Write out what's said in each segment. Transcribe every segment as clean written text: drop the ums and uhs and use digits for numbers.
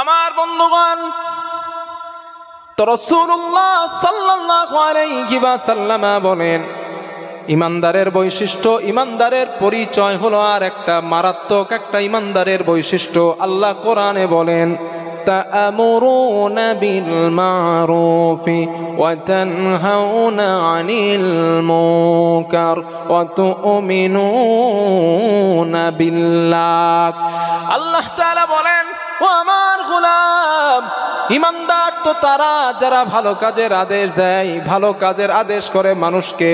আমার বন্ধুগণ, তো রাসূলুল্লাহ সাল্লাল্লাহু আলাইহি ওয়াসাল্লাম বলেন, ইমানদারের বৈশিষ্ট্য, ইমানদারের পরিচয় হলো আর একটা মারাত্মক একটা ইমানদারের বৈশিষ্ট্য। আল্লাহ কোরআনে বলেন, তা'মুরুনা বিল মারুফি ওয়া তানহাউনা আনিল মুনকার ওয়া তু'মিনুনা বিল্লাহ। আল্লাহ তাআলা বলেন, ও আমার গোলাম, ইমানদার তো তারা যারা ভালো কাজের আদেশ দেয়, ভালো কাজের আদেশ করে মানুষকে,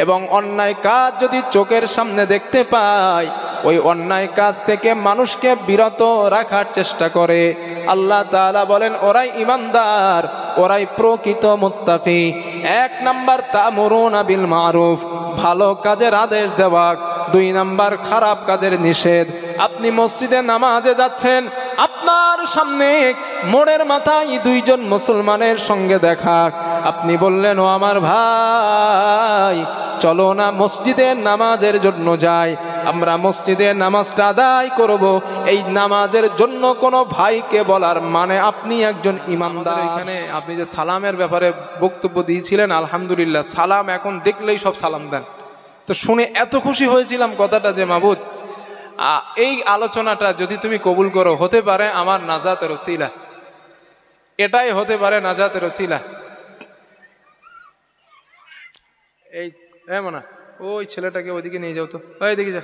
এবং অন্যায় কাজ যদি চোখের সামনে দেখতে পায় ওই অন্যায় কাজ থেকে মানুষকে বিরত রাখার চেষ্টা করে। আল্লাহ তাআলা বলেন, ওরাই ইমানদার, ওরাই প্রকৃত মুত্তাকি। এক নাম্বার তা'মুরুনা বিল মারুফ, ভালো কাজের আদেশ দেওয়া। দুই নাম্বার খারাপ কাজের নিষেধ। আপনি মসজিদে নামাজে যাচ্ছেন, আপনার সামনে মোড়ের মাথায় দুইজন মুসলমানের সঙ্গে দেখা, আপনি বললেন, ও আমার ভাই, চলো না মসজিদের নামাজের জন্য যাই, আমরা মসজিদের নামাজটা আদায় করব। এই নামাজের জন্য কোনো ভাইকে বলার মানে আপনি একজন ইমানদার। এখানে আপনি যে সালামের ব্যাপারে বক্তব্য দিয়েছিলেন, আলহামদুলিল্লাহ, সালাম এখন দেখলেই সব সালাম দেন। তো শুনে এত খুশি হয়েছিলাম কথাটা যে মাবুদ, এই আলোচনাটা যদি তুমি কবুল করো, হতে পারে আমার নাজাতের ওসিলা, এটাই হতে পারে নাজাতের ওসিলা। এই মনে ওই ছেলেটাকে ওইদিকে নিয়ে যাও তো, ওই দিকে যা।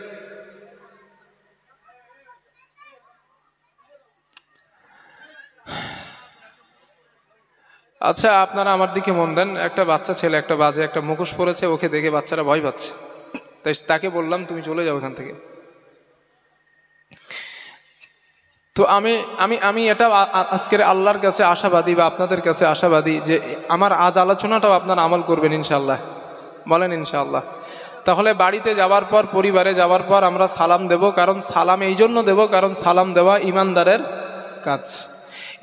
আচ্ছা, আপনারা আমার দিকে মন দেন। একটা বাচ্চা ছেলে, একটা বাজে একটা মুখোশ পরেছে, ওকে দেখে বাচ্চারা ভয় পাচ্ছে, তাই তাকে বললাম তুমি চলে যাও এখান থেকে। তো আমি এটা আজকের আল্লাহর কাছে আশাবাদী বা আপনাদের কাছে আশাবাদী যে আমার আজ আলোচনাটাও আপনারা আমল করবেন ইনশাআল্লাহ। বলেন ইনশাআল্লাহ। তাহলে বাড়িতে যাওয়ার পর, পরিবারে যাওয়ার পর আমরা সালাম দেব, কারণ সালাম এই জন্য দেব কারণ সালাম দেওয়া ইমানদারের কাজ।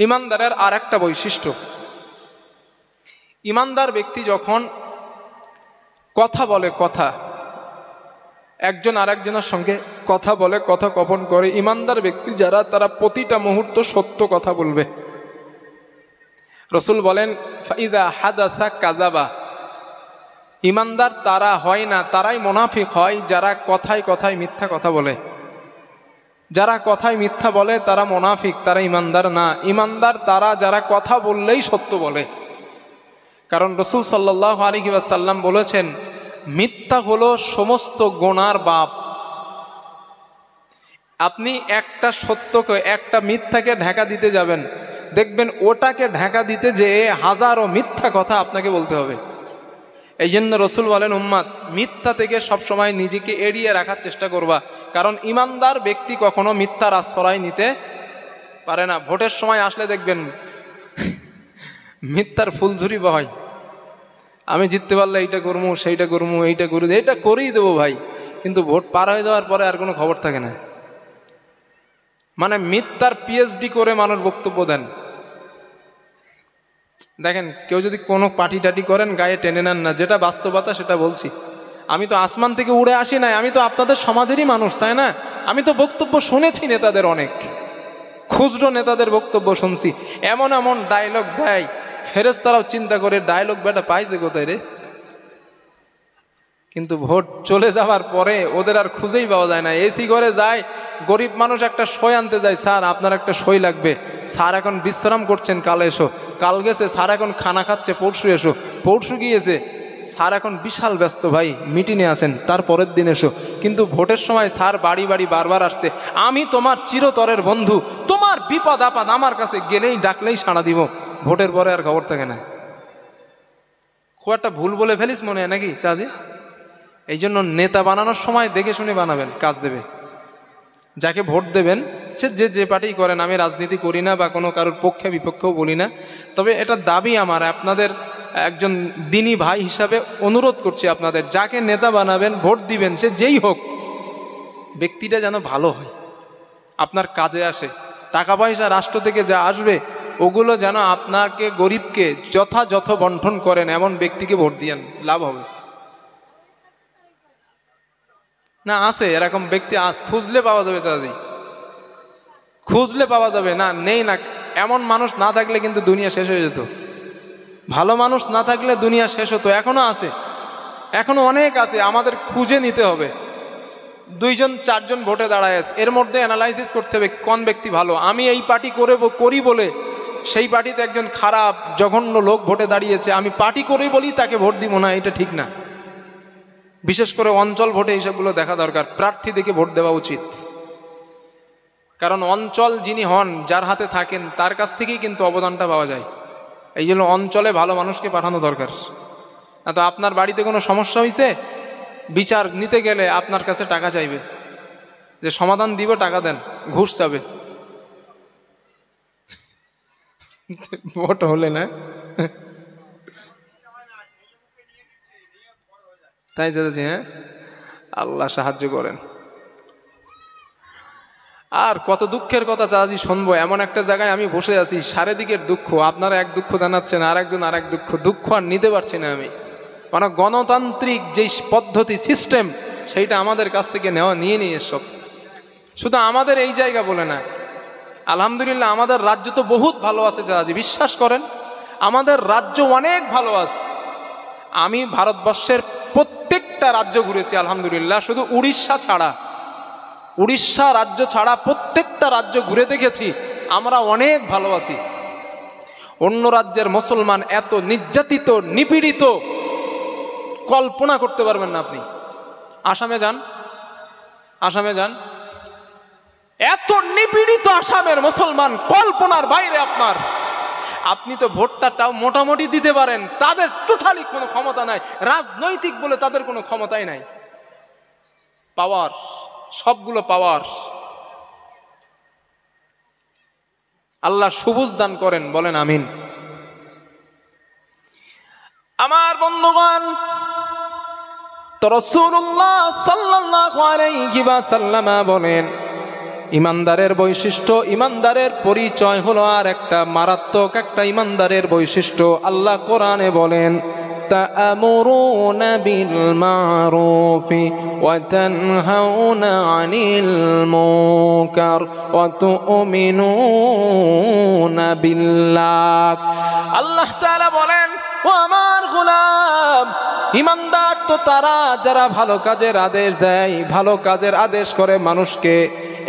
ইমানদারের আর একটা বৈশিষ্ট্য, ইমানদার ব্যক্তি যখন কথা বলে, কথা একজন আরেকজনের সঙ্গে কথা বলে, কথা গোপন করে, ইমানদার ব্যক্তি যারা, তারা প্রতিটা মুহূর্ত সত্য কথা বলবে। রাসূল বলেন, ফাইদা হাদাসা কাযাবা। ইমানদার তারা হয় না, তারাই মুনাফিক হয় যারা কথায় কথায় মিথ্যা কথা বলে। যারা কথায় মিথ্যা বলে তারা মুনাফিক, তারা ইমানদার না। ইমানদার তারা যারা কথা বললেই সত্য বলে। কারণ রাসূল সাল্লাল্লাহু আলাইহি ওয়াসাল্লাম বলেছেন, মিথ্যা হলো সমস্ত গুনার বাপ। আপনি একটা সত্যকে, একটা মিথ্যাকে ঢাকা দিতে যাবেন, দেখবেন ওটাকে ঢাকা দিতে যেয়ে হাজারো মিথ্যা কথা আপনাকে বলতে হবে। এই জন্য রাসূল বলেন, উম্মাত, মিথ্যা থেকে সবসময় নিজেকে এড়িয়ে রাখার চেষ্টা করবা, কারণ ইমানদার ব্যক্তি কখনো মিথ্যার আশ্রয় নিতে পারে না। ভোটের সময় আসলে দেখবেন মিথ্যার ফুলঝুরি বয়, আমি জিততে পারলে এইটা করবো, সেইটা করবো, এইটা করে এইটা করেই দেবো ভাই, কিন্তু ভোট পার হয়ে যাওয়ার পরে আর কোনো খবর থাকে না। মানে মিথ্যার পিএইচডি করে মানুষ বক্তব্য দেন। দেখেন, কেউ যদি কোনো পার্টি টাটি করেন, গায়ে টেনে নেন না, যেটা বাস্তবতা সেটা বলছি। আমি তো আসমান থেকে উড়ে আসি নাই, আমি তো আপনাদের সমাজেরই মানুষ, তাই না? আমি তো বক্তব্য শুনেছি নেতাদের, অনেক খুচরো নেতাদের বক্তব্য শুনছি। এমন এমন ডায়লগ দেয়, ফেরেশতারাও চিন্তা করে ডায়লগ বেটা পাইছে কোথায় রে। কিন্তু ভোট চলে যাওয়ার পরে ওদের আর খুঁজেই পাওয়া যায় না। এসি করে যায়, গরিব মানুষ একটা সই আনতে যায়, স্যার আপনার একটা সই লাগবে, স্যার এখন বিশ্রাম করছেন, কাল এসো। কাল গেছে, স্যার এখন খানা খাচ্ছে, পরশু এসো। পরশু গিয়েছে, স্যার এখন বিশাল ব্যস্ত ভাই, মিটিংয়ে আছেন, তার পরের দিন এসো। কিন্তু ভোটের সময় স্যার বাড়ি বাড়ি বারবার আসছে, আমি তোমার চিরতরের বন্ধু, তোমার বিপদ আপদ আমার কাছে গেলেই ডাকলেই সাড়া দিব। ভোটের পরে আর খবর থাকে না। খুব একটা ভুল বলে ফেলিস মনে হয় নাকি সাজি? এই জন্য নেতা বানানোর সময় দেখে শুনে বানাবেন, কাজ দেবে। যাকে ভোট দেবেন সে যে পার্টি করেন, আমি রাজনীতি করি না বা কোনো কারোর পক্ষে বিপক্ষেও বলি না, তবে এটা দাবি আমার, আপনাদের একজন দিনী ভাই হিসাবে অনুরোধ করছি আপনাদের, যাকে নেতা বানাবেন, ভোট দিবেন, সে যেই হোক, ব্যক্তিটা যেন ভালো হয়, আপনার কাজে আসে। টাকা পয়সা রাষ্ট্র থেকে যা আসবে ওগুলো যেন আপনাকে, গরিবকে যথাযথ বন্টন করেন, এমন ব্যক্তিকে ভোট দিয়েন, লাভ হবে। না আছে এরকম ব্যক্তি, খুঁজলে পাওয়া যাবে চাচি, খুঁজলে পাওয়া যাবে। না নেই না, এমন মানুষ না থাকলে কিন্তু দুনিয়া শেষ হয়ে যেত। ভালো মানুষ না থাকলে দুনিয়া শেষ হতো। এখনো আছে, এখনো অনেক আছে, আমাদের খুঁজে নিতে হবে। 2 জন 4 জন ভোটে দাঁড়ায় আছে, এর মধ্যে অ্যানালাইসিস করতে হবে কোন ব্যক্তি ভালো। আমি এই পার্টি করি বলে সেই পার্টিতে একজন খারাপ জঘন্য লোক ভোটে দাঁড়িয়েছে, আমি পার্টি করি বলি তাকে ভোট দিব না, এটা ঠিক না। বিশেষ করে অঞ্চল ভোটে এইসবগুলো দেখা দরকার। প্রার্থী দেখে ভোট দেওয়া উচিত, কারণ অঞ্চল যিনি হন, যার হাতে থাকেন, তার কাছ থেকেই কিন্তু অবদানটা পাওয়া যায়। এই জন্য অঞ্চলে ভালো মানুষকে পাঠানো দরকার। না তো আপনার বাড়িতে কোনো সমস্যা হয়েছে, বিচার নিতে গেলে আপনার কাছে টাকা চাইবে, যে সমাধান দিব টাকা দেন, ঘুষ চাবে। ভোট হলে না তাই যাচ্ছি। হ্যাঁ, আল্লাহ সাহায্য করেন। আর কত দুঃখের কথা চাচি শুনবো। এমন একটা জায়গায় আমি বসে আছি, চারিদিকের দুঃখ, আপনারা এক দুঃখ জানাচ্ছেন, আর একজন আর এক দুঃখ আর নিতে পারছি না আমি। মানে গণতান্ত্রিক যেই পদ্ধতি সিস্টেম, সেইটা আমাদের কাছ থেকে নিয়ে নিয়ে সব। শুধু আমাদের এই জায়গা বলে না, আলহামদুলিল্লাহ আমাদের রাজ্য তো বহুত ভালো আছে চাচি, বিশ্বাস করেন আমাদের রাজ্য অনেক ভালো আছে। আমি ভারতবর্ষের প্রত্যেকটা রাজ্য ঘুরেছি আলহামদুলিল্লাহ, শুধু উড়িষ্যা রাজ্য ছাড়া প্রত্যেকটা রাজ্য ঘুরে দেখেছি। আমরা অনেক ভালো আছি। অন্য রাজ্যের মুসলমান এত নির্যাতিত, নিপীড়িত, কল্পনা করতে পারবেন না আপনি। আসামে যান, এত নিপীড়িত আসামের মুসলমান কল্পনার বাইরে আপনার। আপনি তো ভোটটাও মোটামুটি দিতে পারেন, তাদের টোটালি কোনো ক্ষমতা নাই। রাজনৈতিক বলে তাদের কোনো ক্ষমতাই নাই। পাওয়ার, সবগুলো পাওয়ার। আল্লাহ সবুজ দান করেন, বলেন আমিন। আমার বন্ধুগণ, তো রাসূলুল্লাহ সাল্লাল্লাহু আলাইহি ওয়াসাল্লাম বলেন, ইমানদারের বৈশিষ্ট্য, ইমানদারের পরিচয় হলো আর একটা মারাত্মক একটা ইমানদারের বৈশিষ্ট্য। আল্লাহ কোরআনে বলেন, তা'মুরুনা বিল মারুফি ওয়া তানহাউনা আনিল মুনকার ওয়া তু'মিনুনা বিল্লাহ। আল্লাহ তাআলা বলেন, ও আমার গোলাম, ইমানদার তো তারা যারা ভালো কাজের আদেশ দেয়, ভালো কাজের আদেশ করে মানুষকে,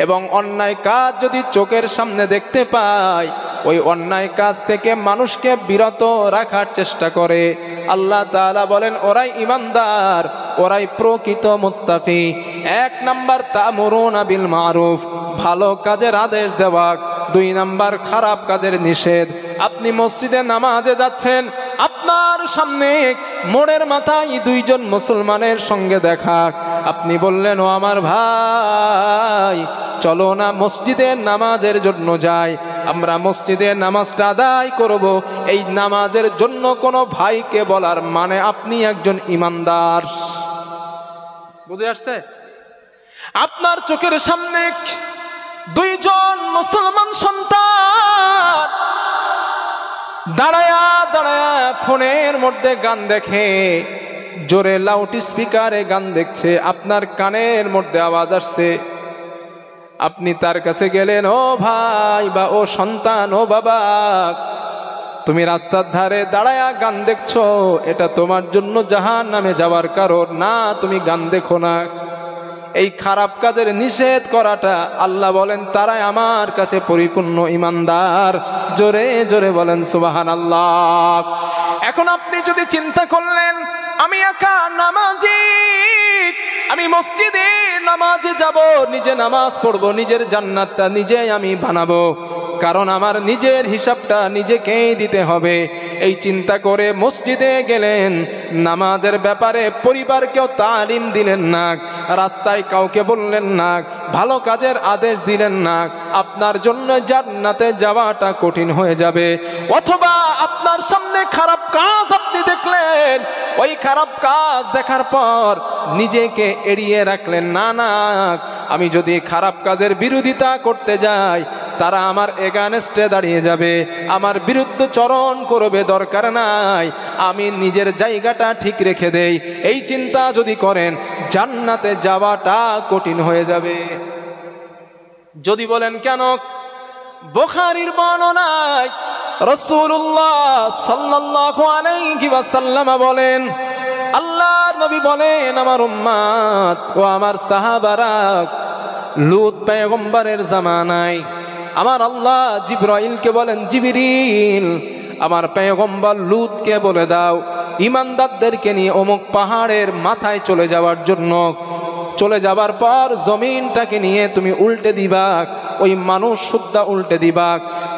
এবং অন্যায় কাজ যদি চোখের সামনে দেখতে পায়, ওই অন্যায় কাজ থেকে মানুষকে বিরত রাখার চেষ্টা করে। আল্লাহ তাআলা বলেন, ওরাই ইমানদার, ওরাই প্রকৃত মুত্তাকি। 1 নাম্বার তা'মুরুনা বিল মারুফ, ভালো কাজের আদেশ দেওয়া। 2 নাম্বার খারাপ কাজের নিষেধ। আপনি মসজিদে নামাজে যাচ্ছেন, আপনার সামনে মোড়ের মাথায় 2 জন মুসলমানের সঙ্গে দেখা। আপনি বললেন, ও আমার ভাই, চলো না মসজিদে নামাজের জন্য যাই, আমরা মসজিদে নামাজটা আদায় করব। এই নামাজের জন্য কোনো ভাইকে বলার মানে আপনি একজন ইমানদার। বুঝে আসছে? আপনার চোখের সামনে 2 জন মুসলমান সন্তান দাঁড়ায়া ফোনের মধ্যে গান দেখে, জোরে লাউড স্পিকারে গান দেখছে, আপনার কানের মধ্যে আওয়াজ আসছে। আপনি তার কাছে গেলেন, ও ভাই বা ও সন্তান, ও বাবা, তুমি রাস্তার ধারে দাঁড়ায়া গান দেখছো, এটা তোমার জন্য জাহান্নামে যাওয়ার কারণ না, তুমি গান দেখো না। এই খারাপ কাজের নিষেধ করাটা, আল্লাহ বলেন, তারাই আমার কাছে পরিপূর্ণ ইমানদার। জোরে জোরে বলেন সুবহানাল্লাহ। এখন আপনি যদি চিন্তা করলেন, আমি একা নামাজি, আমি মসজিদে নামাজে যাব, নিজে নামাজ পড়বো, নিজের জান্নাতটা নিজে আমি বানাবো, কারণ আমার নিজের হিসাবটা নিজেকেই দিতে হবে। এই চিন্তা করে মসজিদে গেলেন, নামাজের ব্যাপারে পরিবারকেও তালিম দিলেন না, রাস্তায় কাউকে বললেন না, ভালো কাজের আদেশ দিলেন না, আপনার জন্য জান্নাতে যাওয়াটা কঠিন হয়ে যাবে। অথবা আপনার সামনে খারাপ কাজ আপনি দেখলেন, ওই খারাপ কাজ দেখার পর নিজেকে এড়িয়ে রাখলেন, না না, আমি যদি খারাপ কাজের বিরোধিতা করতে যাই, তারা আমার এগেইনস্টে দাঁড়িয়ে যাবে, আমার বিরুদ্ধে চরণ করবে, দরকার নাই, আমি নিজের জায়গাটা ঠিক রেখে দেই। এই চিন্তা যদি করেন, জান্নাতে যাওয়াটা কঠিন হয়ে যাবে। যদি বলেন কেন, বুখারীর বর্ণনায় রাসূলুল্লাহ সাল্লাল্লাহু আলাইহি ওয়াসাল্লাম বলেন, আল্লাহর নবী বলেন, আমার উম্মত ও আমার সাহাবারা লূত পয়গম্বরের জামানায় আমার আল্লাহ জিবরাইলকে বলেন, জিবরিল আমার পয়গম্বর লূতকে বলে দাও ঈমানদারদেরকে নিয়ে অমুক পাহাড়ের মাথায় চলে যাওয়ার জন্য। চলে যাবার পর জমিনটাকে নিয়ে তুমি উল্টে দিবা, ওই মানুষ সুদ্ধা উল্টে দিবা।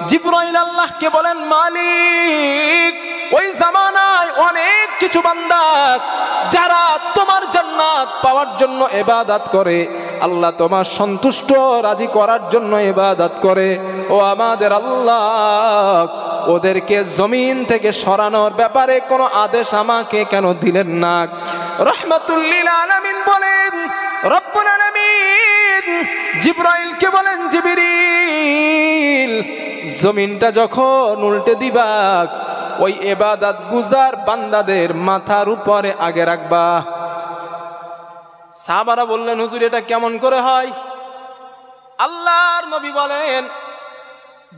জিবরাইল আল্লাহকে বলেন, মালিক ওই জামানায় অনেক কিছু বান্দা যারা তোমার জান্নাত পাওয়ার জন্য ইবাদত করে, আল্লাহ তোমার সন্তুষ্ট রাজি করার জন্য ইবাদত করে, ও আমাদের আল্লাহ ওদেরকে জমিন থেকে সরানোর ব্যাপারে কোনো আদেশ আমাকে কেন দিলেন না? রাহমাতুল লিল আলামিন বলেন, রব্বুল আলামিন জিবরাইলকে বলেন, জিবরিল জমিনটা যখন উল্টে দিবা ওই ইবাদত গুজার বান্দাদের মাথার উপরে আগে রাখবা। সাহাবারা বললেন, হুজুর এটা কেমন করে হয়? আল্লাহর নবী বলেন,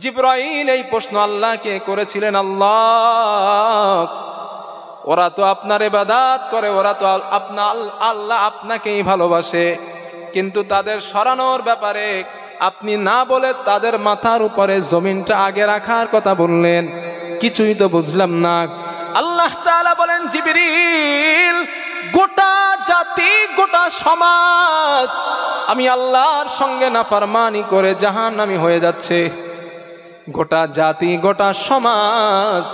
জিবরাইল এই প্রশ্ন আল্লাহকে করেছিলেন, আল্লাহ ওরা তো আপনার ইবাদত করে, ওরা তো আল্লাহ আপনাকেই ভালোবাসে, কিন্তু তাদের সরানোর ব্যাপারে আপনি না বলে তাদের মাথার উপরে জমিনটা আগে রাখার কথা বললেন, কিছুই তো বুঝলাম না। আল্লাহ তাআলা বলেন, জিবরিল গোটা জাতি গোটা সমাজ আমি আল্লাহর সঙ্গে নাফরমানি করে জাহান্নামী হয়ে যাচ্ছে। গোটা জাতি গোটা সমাজ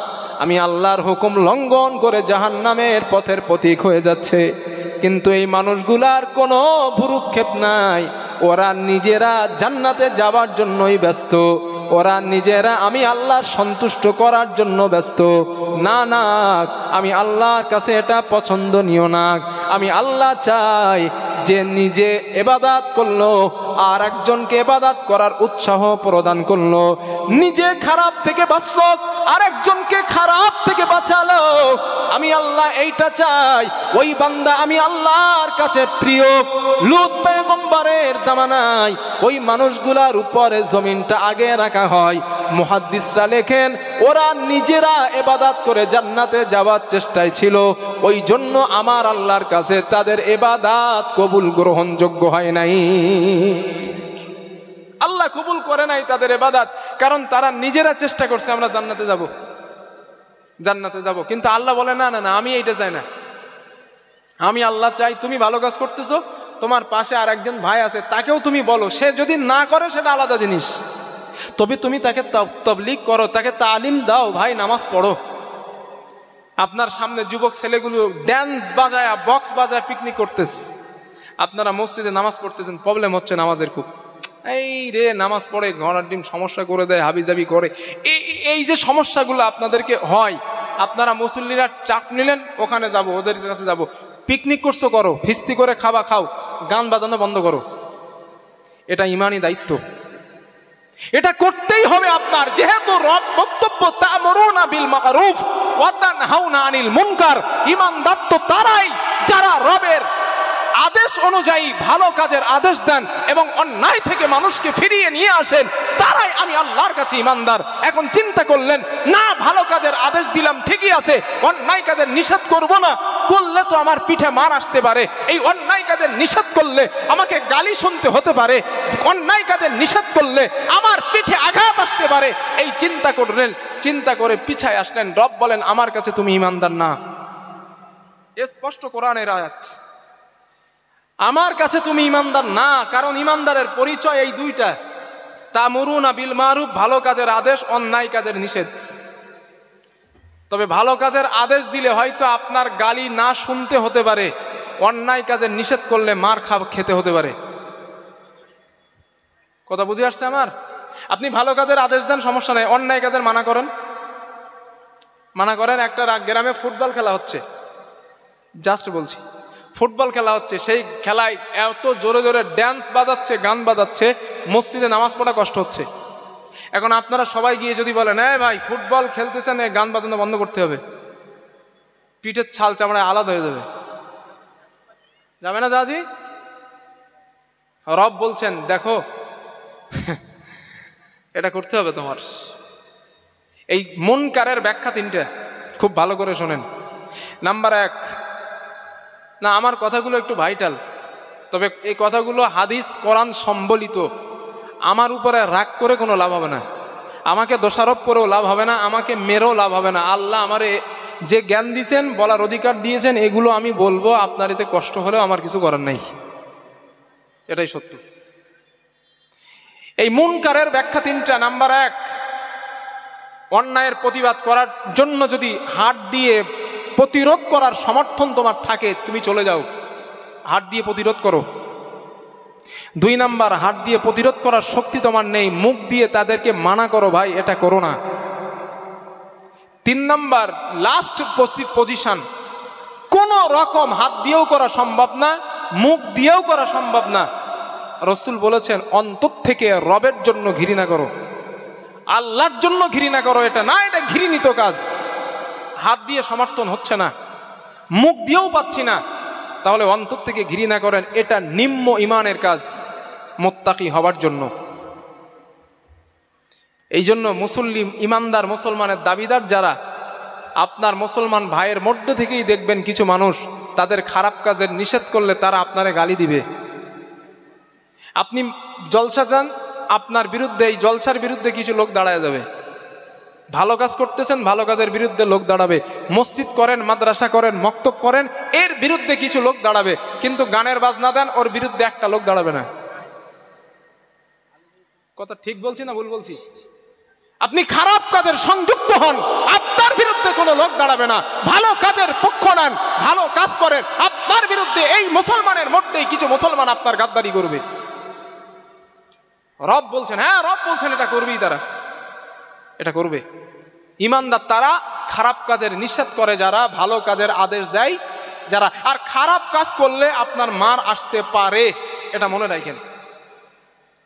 আমি আল্লাহর হুকুম লঙ্ঘন করে জাহান্নামের পথের পথিক হয়ে যাচ্ছে, কিন্তু এই মানুষগুলার কোনো ভ্রুক্ষেপ নাই। ওরা নিজেরা জান্নাতে যাওয়ার জন্যই ব্যস্ত, ওরা নিজেরা আমি আল্লাহ সন্তুষ্ট করার জন্য ব্যস্ত। না না, আমি আল্লাহর কাছে এটা পছন্দনীয় না। আমি আল্লাহ চাই যে নিজে ইবাদত করলো আর একজনকে ইবাদত করার উৎসাহ প্রদান করলো, নিজে খারাপ থেকে বাঁচলো আর একজনকে খারাপ থেকে বাঁচালো। আমি আল্লাহ এইটা চাই। ওই বান্দা আমি আল্লাহর কাছে প্রিয়। লূত পয়গম্বরের জামানায় ওই মানুষগুলার উপরে জমিনটা আগে রাখা হয়। মুহাদ্দিসরা লেখেন, ওরা নিজেরা ইবাদত করে জান্নাতে যাওয়ার চেষ্টায় ছিল, ওই জন্য আমার আল্লাহর কাছে তাদের ইবাদত কবুল গ্রহণযোগ্য হয় নাই। আল্লাহ কবুল করে নাই তাদের ইবাদত, কারণ তারা নিজেরা চেষ্টা করছে আমরা জান্নাতে যাব, জান্নাতে যাব। কিন্তু আল্লাহ বলে, না না না, আমি এইটা চাই না। আমি আল্লাহ চাই তুমি ভালো কাজ করতেছো, তোমার পাশে আর একজন ভাই আছে, তাকেও তুমি বলো, সে যদি না করে সেটা আলাদা জিনিস, তবে তুমি তাকে তাবলীগ করো, তাকে তালিম দাও, ভাই নামাজ পড়ো। আপনার সামনে যুবক ছেলেগুলো ড্যান্স বাজায় বক্স বাজায় পিকনিক করতেছে, আপনারা মসজিদে নামাজ পড়তেছেন, প্রবলেম হচ্ছে নামাজের খুব। এই রে নামাজ পড়ে ঘোড়ার ডিম সমস্যা করে দেয়, হাবিজাবি করে। এই যে সমস্যাগুলো আপনাদেরকে হয়, আপনারা মুসল্লিরা চাপ নিলেন, ওখানে যাব, ওদের কাছে যাব। পিকনিক করছো করো, ফিস্তি করে খাবা খাও, গান বাজানো বন্ধ করো। এটা ইমানি দায়িত্ব, এটা করতেই হবে আপনার। যেহেতু রব বক্তব্য তা'মুরুনা বিল মা'রুফ ওয়া তানহাউনা আনিল মুনকার, ঈমানদার তো তারাই যারা রবের আদেশ অনুযায়ী ভালো কাজের আদেশ দেন এবং অন্যায় থেকে মানুষকে ফিরিয়ে নিয়ে আসেন, তারাই আমি আল্লাহর কাছে ঈমানদার। এখন চিন্তা করলেন, না ভালো কাজের আদেশ দিলাম ঠিকই আছে, অন্যায় কাজের নিষেধ করব না, করলে তো আমার পিঠে মার আসতে পারে, এই অন্যায় কাজের নিষেধ করলে আমাকে গালি শুনতে হতে পারে, অন্যায় কাজের নিষেধ করলে আমার পিঠে আঘাত আসতে পারে। এই চিন্তা করলেন, চিন্তা করে পিছায় আসলেন। রব বলেন, আমার কাছে তুমি ঈমানদার না। স্পষ্ট কোরআনের আয়াত, আমার কাছে তুমি ঈমানদার না। কারণ ঈমানদারের পরিচয় এই দুইটা, তা'মুরুনা বিল মা'রুফ, ভালো কাজের আদেশ, অন্যায় কাজের নিষেধ। তবে ভালো কাজের আদেশ দিলে হয়তো আপনার গালি না শুনতে হতে পারে, অন্যায় কাজের নিষেধ করলে মার খেতে হতে পারে। কথা বুঝে আসছে আমার? আপনি ভালো কাজের আদেশ দেন, সমস্যা নেই, অন্যায় কাজের মানা করেন। মানা করেন, একটা গ্রামে ফুটবল খেলা হচ্ছে, জাস্ট বলছি, ফুটবল খেলা হচ্ছে, সেই খেলায় এত জোরে জোরে ড্যান্স বাজাচ্ছে, গান বাজাচ্ছে, মসজিদে নামাজ পড়া কষ্ট হচ্ছে। এখন আপনারা সবাই গিয়ে যদি বলেন, হ্যাঁ ভাই ফুটবল খেলতেছেন, গান বাজানো বন্ধ করতে হবে, পিঠের ছাল চামড়ায় আলাদা হয়ে যাবে, যাবে না জাজি? রব বলছেন, দেখো এটা করতে হবে তোমার। এই মুনকারের ব্যাখ্যা তিনটা, খুব ভালো করে শোনেন। নাম্বার 1, না আমার কথাগুলো একটু ভাইটাল, তবে এই কথাগুলো হাদিস কোরআন সম্বলিত। আমার উপরে রাগ করে কোনো লাভ হবে না, আমাকে দোষারোপ করেও লাভ হবে না, আমাকে মেরেও লাভ হবে না। আল্লাহ আমারে যে জ্ঞান দিয়েছেন, বলার অধিকার দিয়েছেন, এগুলো আমি বলবো। আপনার এতে কষ্ট হলেও আমার কিছু করার নাই, এটাই সত্য। এই মুনকারের ব্যাখ্যা তিনটা। নাম্বার 1, অন্যায়ের প্রতিবাদ করার জন্য যদি হাত দিয়ে প্রতিরোধ করার সমর্থন তোমার থাকে, তুমি চলে যাও, হাত দিয়ে প্রতিরোধ করো। 2 নাম্বার, হাত দিয়ে প্রতিরোধ করার শক্তি তোমার নেই, মুখ দিয়ে তাদেরকে মানা করো, ভাই এটা করো না। 3 নাম্বার, লাস্ট পজিশন, কোন রকম হাত দিয়েও করা সম্ভব না, মুখ দিয়েও করা সম্ভব না। রাসূল বলেছেন অন্তর থেকে রবের জন্য ঘৃণা করো, আল্লাহর জন্য ঘৃণা করো। এটা না, এটা ঘৃণিত কাজ। হাত দিয়ে সমর্থন হচ্ছে না, মুখ দিয়েও পাচ্ছি না, তাহলে অন্তর থেকে ঘৃণা করেন। এটা নিম্ন ইমানের কাজ মুত্তাকি হবার জন্য। এই জন্য মুসলিম ইমানদার মুসলমানের দাবিদার যারা, আপনার মুসলমান ভাইয়ের মধ্যে থেকেই দেখবেন কিছু মানুষ তাদের খারাপ কাজের নিষেধ করলে তারা আপনারে গালি দিবে। আপনি জলসা যান, আপনার বিরুদ্ধে, এই জলসার বিরুদ্ধে কিছু লোক দাঁড়ায় যাবে। ভালো কাজ করতেছেন, ভালো কাজের বিরুদ্ধে লোক দাঁড়াবে। মসজিদ করেন, মাদ্রাসা করেন, মক্তব করেন, এর বিরুদ্ধে কিছু লোক দাঁড়াবে। কিন্তু গানের বাজনা দেন, ওর বিরুদ্ধে একটা লোক দাঁড়াবে না। কথা ঠিক বলছি না ভুল বলছি? আপনি খারাপ কাজের সংযুক্ত হন, আপনার বিরুদ্ধে কোনো লোক দাঁড়াবে না। ভালো কাজের পক্ষ নেন, ভালো কাজ করেন, আপনার বিরুদ্ধে এই মুসলমানের মধ্যেই কিছু মুসলমান আপনার গাদ্দারি করবে। রব বলছেন, হ্যাঁ রব বলছেন এটা করবেই, তারা এটা করবে। ইমানদার তারা খারাপ কাজের নিষেধ করে যারা, ভালো কাজের আদেশ দেয় যারা। আর খারাপ কাজ করলে আপনার মার আসতে পারে, এটা মনে রাখেন।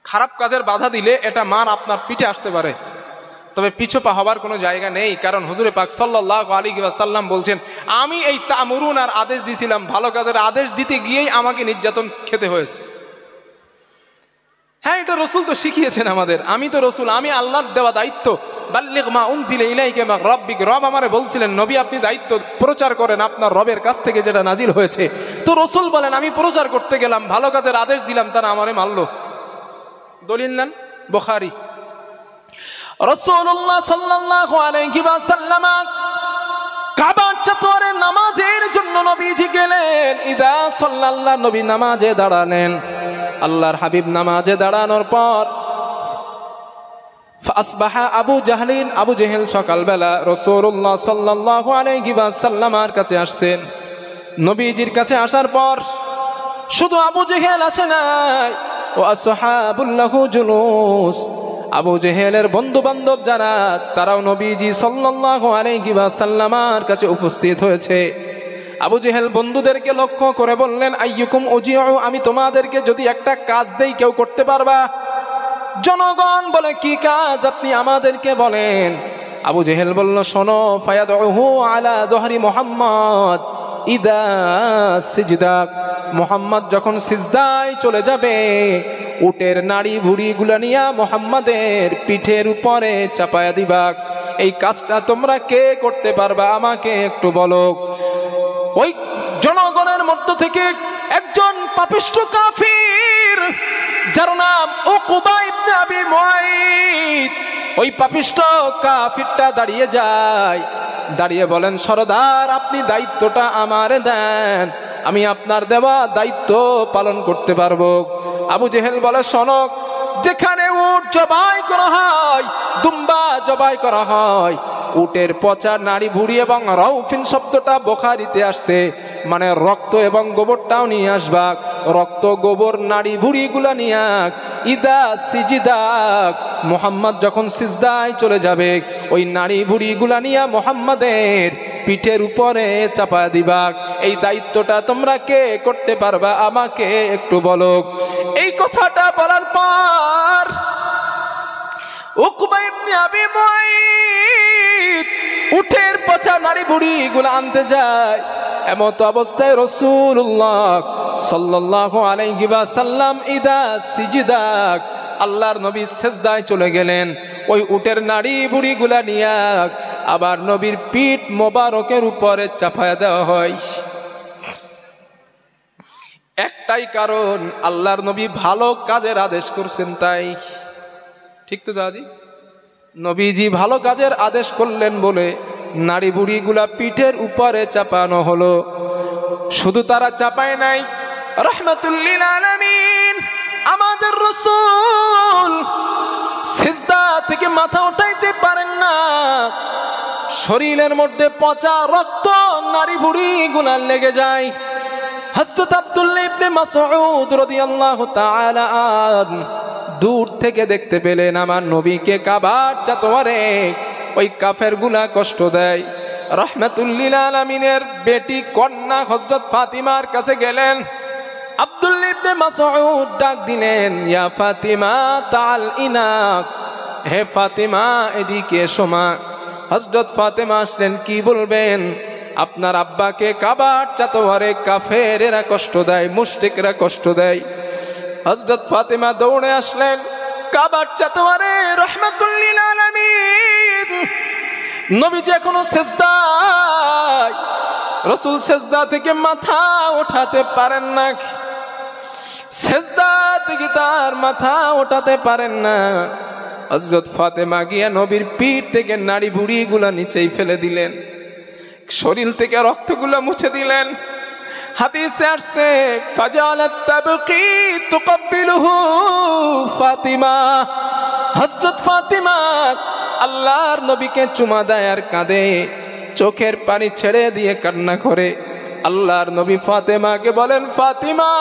খারাপ কাজের বাধা দিলে এটা মার আপনার পিঠে আসতে পারে, তবে পিছপা হবার কোনো জায়গা নেই। কারণ হুজুরে পাক সাল্লাল্লাহু আলাইহি ওয়াসাল্লাম বলছেন, আমি এই তা'মুরুনার আদেশ দিয়েছিলাম, ভালো কাজের আদেশ দিতে গিয়েই আমাকে নির্যাতন খেতে হয়েছে। হ্যাঁ, এটা রসুল তো শিখিয়েছেন আমাদের। আমি তো রসুল, আমি আল্লাহর দেওয়া দায়িত্ব। বাল্লিগ মা উনজিলা ইলাইকা মির রাব্বিক, রব আমারে বলছিলেন নবী আপনি দায়িত্ব প্রচার করেন আপনার রবের কাছ থেকে যেটা নাজিল হয়েছে। তো রসুল বলেন আমি প্রচার করতে গেলাম, ভালো কাজের আদেশ দিলাম, তারা আমারে মারলো। দলিল নেন বুখারী। রাসূলুল্লাহ সাল্লাল্লাহু আলাইহি ওয়াসাল্লাম কাবার চত্বরে নামাজের জন্য নবীজি গেলেন। ইদা সাল্লাল্লাহু, নবী নামাজে দাঁড়ালেন। আল্লাহর হাবিব নামাজে দাঁড়ানোর পর ফাসবাহা আবু জাহলিন, আবু জেহেল সকালবেলা রাসূলুল্লাহ সাল্লাল্লাহু আলাইহি ওয়াসাল্লামের কাছে আসছেন। নবীজির কাছে আসার পর শুধু আবু জেহেল আসে নাই, ও আসহাবুল লাহু জুলুস, আবু জেহেলের বন্ধু বান্ধব যারা, তারাও নবীজি সাল্লাল্লাহু আলাইহি ওয়াসাল্লামের কাছে উপস্থিত হয়েছে। আবু জেহেল বন্ধুদেরকে লক্ষ্য করে বললেন, আইয়ুকুম উজিউ, আমি তোমাদেরকে যদি একটা কাজ দেই কেউ করতে পারবা? জনগণ বলে, কি কাজ আপনি আমাদেরকে বলেন। আবু জেহেল বলল, শোনো, ফায়াদউহু আলা যহরি মুহাম্মদ ইদা সিজদা, মুহাম্মদ যখন সিজদায় চলে যাবে, উটের নাড়ি ভুড়ি গুলা নিয়া মুহাম্মাদের পিঠের উপরে চাপায়া দিবা। এই কাজটা তোমরা কে করতে পারবা আমাকে একটু বলো। ওই জনগণের মধ্য থেকে একজন পাপিষ্ঠ কাফির, যার নাম উকবা ইবনে আবি মুআইত, ওই পাপিষ্ঠ কাফিরটা দাঁড়িয়ে যায়, দাঁড়িয়ে বলেন, সরদার আপনি দায়িত্বটা আমারে দেন, আমি আপনার দেওয়া দায়িত্ব পালন করতে পারবো। আবু জেহেল বলে, শোনো, যেখানে উট জবাই করা হয়, দুম্বা জবাই করা হয়, উটের পচা নাড়ি ভুড়ি এবং রাউফিন শব্দটা বুখারীতে আসছে, মানে রক্ত এবং গোবরটাও নিয়ে আসবা। রক্ত গোবর নাড়ি ভুড়ি গুলা নিয়ে ইদা সিজদাক, মুহাম্মদ যখন সিজদায় চলে যাবে, ওই নাড়ি ভুড়ি গুলা নিয়ে মুহাম্মাদের পিঠের উপরে চাপা দিবা। এই দায়িত্বটা তোমরা কে করতে পারবা আমাকে একটু বলো। এই কথাটা বলার পর উকবা ইবনে আবি মুআইত উটের পচা নাড়ি ভুড়ি গুলা আনতে যায়। এমত অবস্থায় রাসূলুল্লাহ সাল্লাল্লাহু আলাইহি ওয়াসাল্লাম ইদা সিজদা, আল্লাহর নবী সেজদায় চলে গেলেন। ওই উটের নাড়ি বুড়িগুলা নিয়ে আবার নবীর পিঠ মোবারকের উপরে চাপায়া দেওয়া হয়। একটাই কারণ, আল্লাহর নবী ভালো কাজের আদেশ করছেন তাই। ঠিক তো জাজি? নবীজি ভালো কাজের আদেশ করলেন বলে নারী বুড়িগুলা পিঠের উপরে চাপানো হলো। শুধু তারা চাপায় নাই, রাহমাতুল আলামিন আমাদের রাসূল সিজদা থেকে মাথা উঠাইতে পারেন না। শরীরের মধ্যে পচা রক্ত নারী বুড়িগুলা লেগে যায়। হযরত আব্দুল্লাহ ইবনে মাসউদ রাদিয়াল্লাহু তাআলা দূর থেকে দেখতে পেলেন আমার নবীকে কাবার চাতওয়ারে ওই কাফেরগুলা কষ্ট দেয়। রাহমাতুল আলামিনের বেটি কন্যা হযরত ফাতিমার কাছে গেলেন। আব্দুল্লাহ ইবনে মাসউদ ডাক দিলেন, ইয়া ফাতিমা তাল ইনাক, হে ফাতিমা এদিকে এসো মা। হযরত ফাতিমা আসলেন, কি বলবেন? আপনার আব্বাকে কাবার চাতওয়ারে কাফেরেরা কষ্ট দেয়, মুশরিকরা কষ্ট দেয়। হযরত ফাতিমা দৌড়ে আসলেন কাবার চাতওয়ারে। রাহমাতুল লিল আলামিন নবীজি এখনো সেজদায়, রাসূল সেজদা থেকে মাথা ওঠাতে পারেন না, সেজদা থেকে তার মাথা ওঠাতে পারেন না। হযরত ফাতিমা গিয়া নবীর পিঠ থেকে নাড়ি বুড়িগুলা নিচেই ফেলে দিলেন, শরীর থেকে রক্তগুলো মুছে দিলেন। হাদিসে আসছে ফাজালাত তাবকি তুকাব্বিলুহু ফাতিমা, হযরত ফাতিমা আল্লাহর নবীকে চুমা দেয় আর কাঁদে, চোখের পানি ছেড়ে দিয়ে কান্না করে। আল্লাহর নবী ফাতিমাকে বলেন, ফাতিমা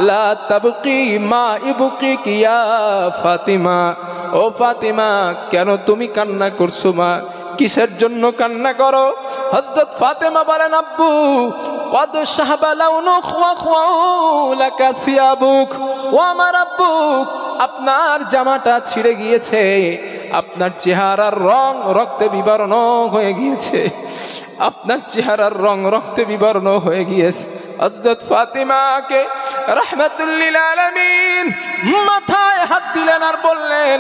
লা তাবকি মা ইবকি কিয়া ফাতিমা, ও ফাতিমা কেন তুমি কান্না করছো মা, কিসের জন্য কান্না করো? হযরত ফাতিমা বলেন, আব্বু কদ শাহবা লাউনুক ওয়া খাওলাকা সিয়াবুক, ও আমার আব্বু আপনার জামাটা ছিঁড়ে গিয়েছে, আপনার চেহারার রং রক্তে বিবর্ণ হয়ে গিয়েছে, আপনার চেহারার রং রক্তে বিবর্ণ হয়ে গিয়েছে। হযরত ফাতিমাকে রাহমাতুল লিল আলামিন মাথায় হাত দিলেন আর বললেন,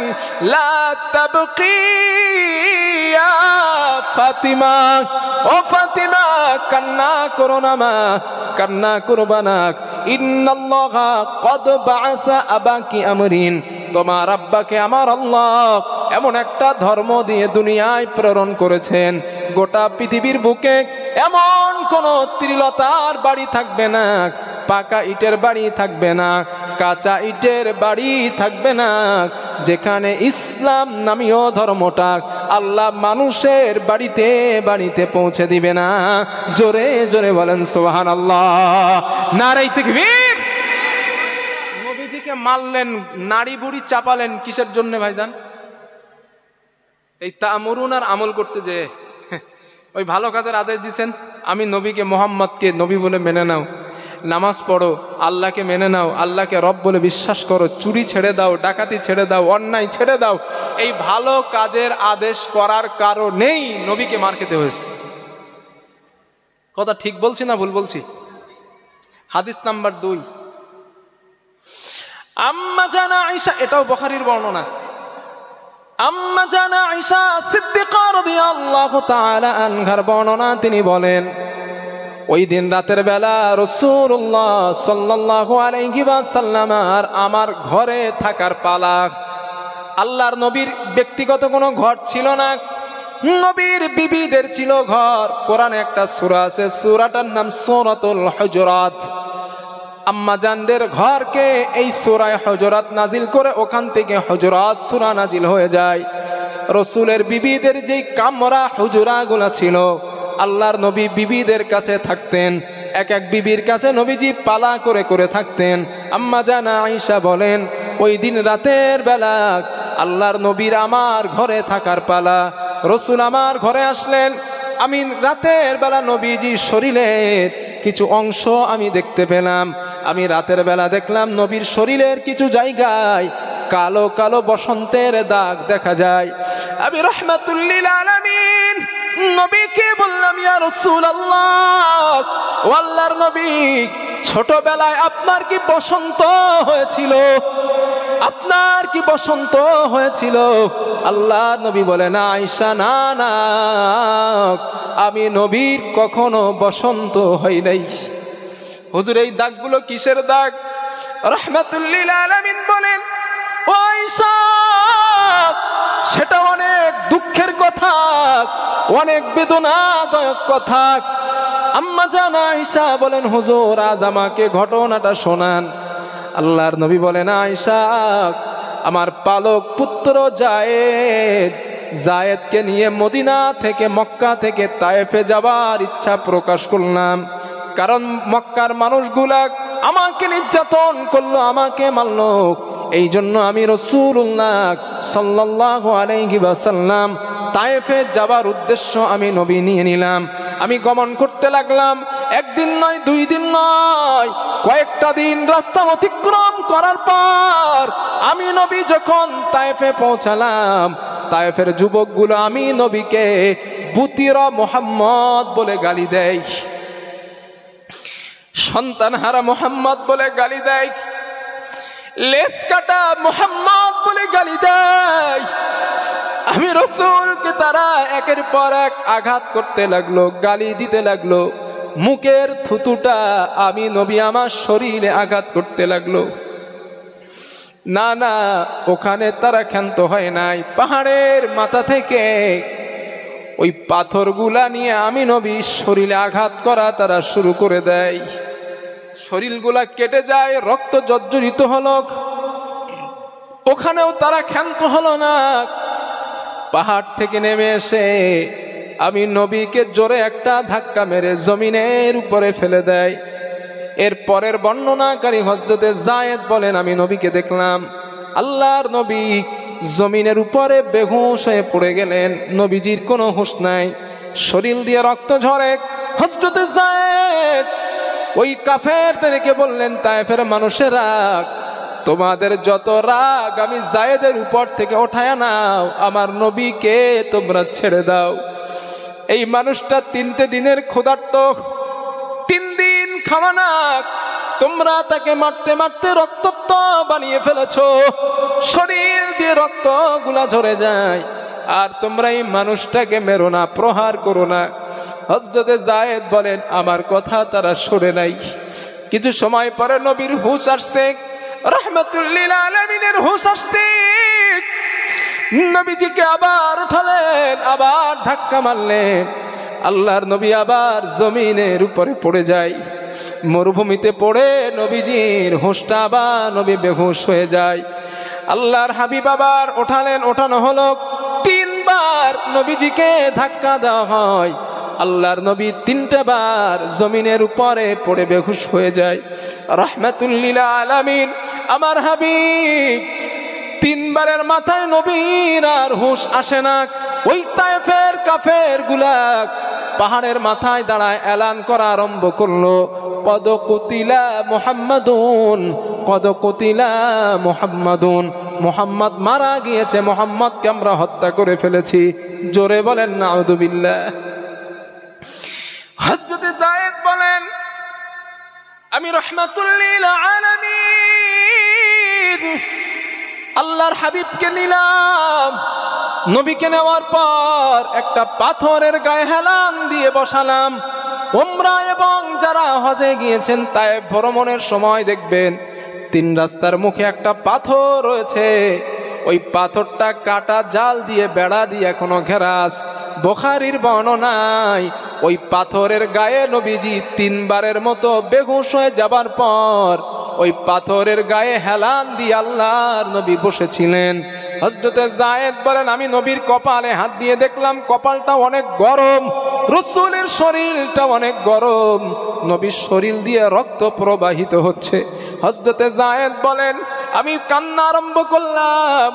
লা তাবকি ইয়া ফাতিমা, ও ফাতিমা কান্না করো না মা, কান্না করবা না। ইন্নাল্লাহা কদ বাআসা আবাকি আমরিন, তোমার আব্বাকে আমার আল্লাহ এমন একটা ধর্ম দিয়ে দুনিয়ায় প্রেরণ করেছেন, গোটা পৃথিবীর বুকে এমন কোন ত্রিলতার বাড়ি থাকবে না, পাকা ইটের বাড়ি থাকবে না, কাঁচা ইটের বাড়ি থাকবে না, যেখানে ইসলাম নামীয় ধর্মটা আল্লাহ মানুষের বাড়িতে বাড়িতে পৌঁছে দিবে না। জোরে জোরে বলেন সুবহানাল্লাহ, নারে তাকবীর। নবীজিকে মারলেন, নারী বুড়ি চাপালেন, কিসের জন্য ভাইজান? এই তা'মুরুন আর আমল করতে যে ওই ভালো কাজের আদেশ দিছেন, আমি নবীকে মোহাম্মদকে নবী বলে মেনে নাও, নামাজ পড়ো, আল্লাহকে মেনে নাও, আল্লাহকে রব বলে বিশ্বাস করো, চুরি ছেড়ে দাও, ডাকাতি ছেড়ে দাও, অন্যায় ছেড়ে দাও, এই ভালো কাজের আদেশ করার কারণেই নবীকে মার খেতে হয়েছে। কথা ঠিক বলছি না ভুল বলছি? হাদিস নাম্বার 2, আম্মা জানা আয়েশা, এটাও বুখারীর বর্ণনা, আম্মা জানা আয়েশা সিদ্দিকা রাদিয়াল্লাহু তাআলা আনহার বর্ণনা, তিনি বলেন, ওই দিন রাতের বেলা রাসূলুল্লাহ সাল্লাল্লাহু আলাইহি ওয়াসাল্লাম আর আমার ঘরে থাকার পালা। আল্লাহর নবীর ব্যক্তিগত কোনো ঘর ছিল না, নবীর বিবিদের ছিল ঘর। কোরআনে একটা সূরা আছে, সূরাটার নাম সূরাতুল হুজুরাত। আম্মা জানদের ঘরকে এই সূরা হুজুরাত নাজিল করে ওখান থেকে হুজুরাত সূরা নাজিল হয়ে যায়। রাসূলের বিবিদের যেই কামরা হুজুরাগুলো ছিল, আল্লাহর নবী বিবিদের কাছে থাকতেন, এক এক বিবির কাছে নবীজি পালা করে করে থাকতেন। আম্মা জানা আয়েশা বলেন, ওই দিন রাতের বেলা আল্লাহর নবীর আমার ঘরে থাকার পালা। রাসূল আমার ঘরে আসলেন, আমি রাতের বেলা নবীজি শরীরের কিছু অংশ আমি দেখতে পেলাম। আমি রাতের বেলা দেখলাম নবীর শরীরের কিছু জায়গায় কালো কালো বসন্তের দাগ দেখা যায়। আমি রাহমাতুল লিল আলামিন নবীকে বললাম, ইয়া রাসূলুল্লাহ, ও আল্লাহর নবী, ছোটবেলায় আপনার কি বসন্ত হয়েছিল? আপনার কি বসন্ত হয়েছিল? আল্লাহ নবী বলে, না আয়েশা, না না, আমি নবীর কখনো বসন্ত হয় নাই। হুজুর এই দাগগুলো কিসের দাগ? রাহমাতুল লিল আলামিন বলেন, ও আয়েশা, সেটা অনেক দুঃখের কথা, অনেক বেদনাদায়ক কথা। আম্মা জান আয়েশা বলেন, হুজুর আজ আমাকে ঘটনাটা শোনান। আল্লাহর নবী বলেন, আয়েশা, আমার পালক পুত্র জায়েদকে নিয়ে মদিনা থেকে, মক্কা থেকে তায়েফে যাবার ইচ্ছা প্রকাশ করলাম। কারণ মক্কার মানুষগুলা আমাকে নির্যাতন করলো, আমাকে মারলো। এই জন্য আমি রাসূলুল্লাহ সাল্লাল্লাহু আলাইহি ওয়াসাল্লাম তায়েফে যাবার উদ্দেশ্য আমি নবী নিয়ে নিলাম। আমি গমন করতে লাগলাম। একদিন নয়, 2 দিন নয়, কয়েকটা দিন রাস্তা অতিক্রম করার পর আমি নবী যখন তায়েফে পৌঁছালাম, তায়েফের যুবকগুলো আমি নবীকে বুতিরা মুহাম্মদ বলে গালি দেয়, সন্তানহারা মুহাম্মদ বলে গালি দেয়, লেস কাটা মুহাম্মদ বলে গালি দেয়। আমি রাসূলকে তারা একের পর এক আঘাত করতে লাগলো, গালি দিতে লাগলো। মুখের থুতুটা আমি নবী আমার শরীরে আঘাত করতে লাগলো। না না, ওখানে তারা ক্ষান্ত হয় নাই। পাহাড়ের মাথা থেকে ওই পাথরগুলা নিয়ে আমি নবী শরীরে আঘাত করা তারা শুরু করে দেয়। শরীরগুলা কেটে যায়, রক্ত জর্জরিত হলো। ওখানেও তারা ক্ষান্ত হলো না। পাহাড় থেকে নেমে এসে আমি নবীকে জোরে একটা ধাক্কা মেরে জমিনের উপরে ফেলে দেয়। এর পরের বর্ণনাকারী হযরতে যায়েদ বলেন, আমি নবীকে দেখলাম, আল্লাহর নবী জমিনের উপরে বেহুশ হয়ে পড়ে গেলেন। নবীজির কোনো হুঁশ নাই, শরীর দিয়ে রক্ত ঝরে। হযরতে যায়েদ ওই কাফেরদেরকে বললেন, তায়েফের মানুষেরা, তোমাদের যত রাগ আমি যায়েদের উপর থেকে ওঠায় নাও, আমার নবীকে তোমরা ছেড়ে দাও। এই মানুষটা 3টে দিনের ক্ষুধার্ত, 3 দিন খাওয়া না। তোমরা তাকে মারতে মারতে রক্তাক্ত বানিয়ে ফেলেছো, শরীর দিয়ে রক্ত গুলা ঝরে যায়। আর তোমরা এই মানুষটাকে মেরো না, প্রহার করো না। হযরতে যায়েদ বলেন, আমার কথা তারা শুনে নাই। কিছু সময় পরে নবীর হুঁশ আসছে, রাহমাতুল লিল আলামিনের হুঁশ আসছে। নবীজিকে আবার উঠালেন, আবার ধাক্কা মারলেন। আল্লাহর নবী আবার জমিনের উপরে পড়ে যায়। মরুভূমিতে পড়ে নবীজির হুঁশটা আবার, নবী বেহুশ হয়ে যায়। আল্লাহর হাবিব আবার ওঠালেন, ওঠানো হলো। 3 বার নবীজিকে ধাক্কা দেওয়া হয়। আল্লাহর নবী 3টে বার জমিনের উপরে পড়ে বেহুশ হয়ে যায়। রাহমাতুল লিল আলামিন আমার হাবিব 3 বারের মাথায় নবীর আর হুঁশ আসে না। ওই তায়েফের কাফের গুলা পাহাড়ের মাথায় দাঁড়ায় এলান করা আরম্ভ করলো, কদ কুতিলা মুহাম্মাদুন, কদ কুতিলা মুহাম্মাদুন, মুহাম্মদ মারা গিয়েছে, মুহাম্মদকে আমরা হত্যা করে ফেলেছি। জোরে বলেন নাউযুবিল্লাহ। হযরতে যায়েদ বলেন, আমি রাহমাতুল লিল আলামিন আল্লাহর হাবিবকে নিলাম। নবীকে নেওয়ার পর একটা পাথরের গায়ে হেলান দিয়ে বসালাম। উমরা এবং যারা হজে গিয়েছেন তায়েফ ভ্রমণের সময় দেখবেন 3 রাস্তার মুখে একটা পাথর রয়েছে। ওই পাথরটা কাটা জাল দিয়ে, বেড়া দিয়ে এখনো ঘেরাস। বুখারীর বর্ণনায় ওই পাথরের গায়ে নবীজি 3 বারের মতো বেহুশ হয়ে যাবার পর ওই পাথরের গায়ে হেলান দিয়ে আল্লাহর নবী বসেছিলেন। হযরতে যায়েদ বলেন, আমি নবীর কপালে হাত দিয়ে দেখলাম কপালটা অনেক গরম, রাসূলের শরীরটা অনেক গরম, নবীর শরীর দিয়ে রক্ত প্রবাহিত হচ্ছে। হযরতে যায়েদ বলেন, আমি কান্না আরম্ভ করলাম,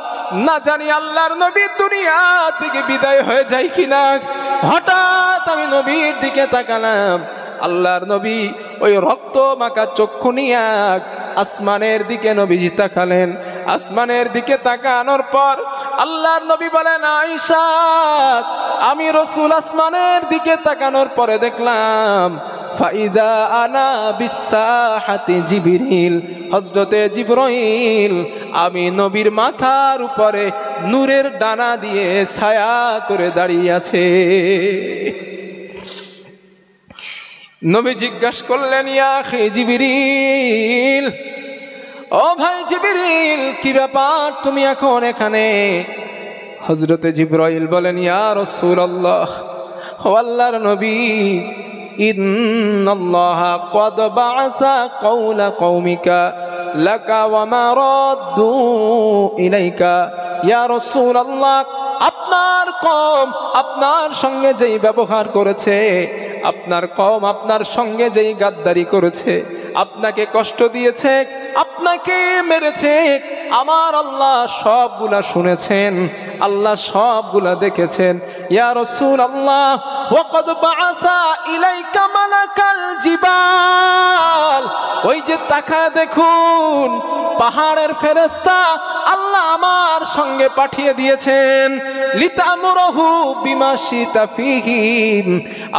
না জানি আল্লাহর নবী দুনিয়া থেকে বিদায় হয়ে যায় কিনা। হঠাৎ আমি নবীর দিকে তাকালাম, আল্লাহর নবী ওই রক্ত মাখা চক্ষু নিয়ে আসমানের দিকে নবীজি তাকালেন। আসমানের দিকে তাকানোর পর আল্লাহর নবী বলেন, আয়েশা আমি রাসূল আসমানের দিকে তাকানোর পরে দেখলাম ফাইদা আনা বিসাহাতি জিবরিল, হযরতে জিবরাইল আমি নবীর মাথার উপরে নূরের ডানা দিয়ে ছায়া করে দাঁড়িয়ে আছে। নবী জিজ্ঞাসা করলেন, ইয়া আখি জিবরিল, ও ভাই জিবরিল কি ব্যাপার তুমি এখন এখানে? হযরতে জিবরাইল বলেন, ইয়া রাসূলুল্লাহ, ও আল্লাহর নবী, ইন্নাল্লাহা ক্বাদ বাআসা কওলা কওমিকা লাকা ওয়া মা রাদ্দু ইলাইকা। ইয়া রাসূলুল্লাহ, আপনার কওম আপনার সঙ্গে যেই ব্যবহার করেছে, আপনার কওম আপনার সঙ্গে যেই গাদ্দারি করেছে, আপনাকে কষ্ট দিয়েছে, আপনাকে মেরেছে, আমার আল্লাহ সবগুলা শুনেছেন, আল্লাহ সবগুলা দেখেছেন। ইয়া রাসূলুল্লাহ, ওয়া ক্বাদ বাআসা ইলাইকা মালাকাল জিবাল, ওই যে তাকায় দেখুন পাহাড়ের ফেরেশতা আল্লাহ আমার সঙ্গে পাঠিয়ে দিয়েছেন, লিতামুরহু বিমা শিতা ফীহি,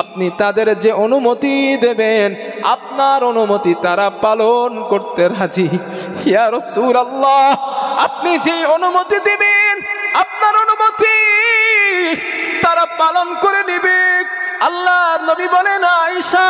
আপনি তাদের যে অনুমতি দেবেন আপনার অনুমতি তারা পালন করতে রাজি। ইয়া রাসূলুল্লাহ, আপনি যে অনুমতি দিবেন আপনার অনুমতি তারা পালন করে নিবে। আল্লাহর নবী বলেন, আয়েশা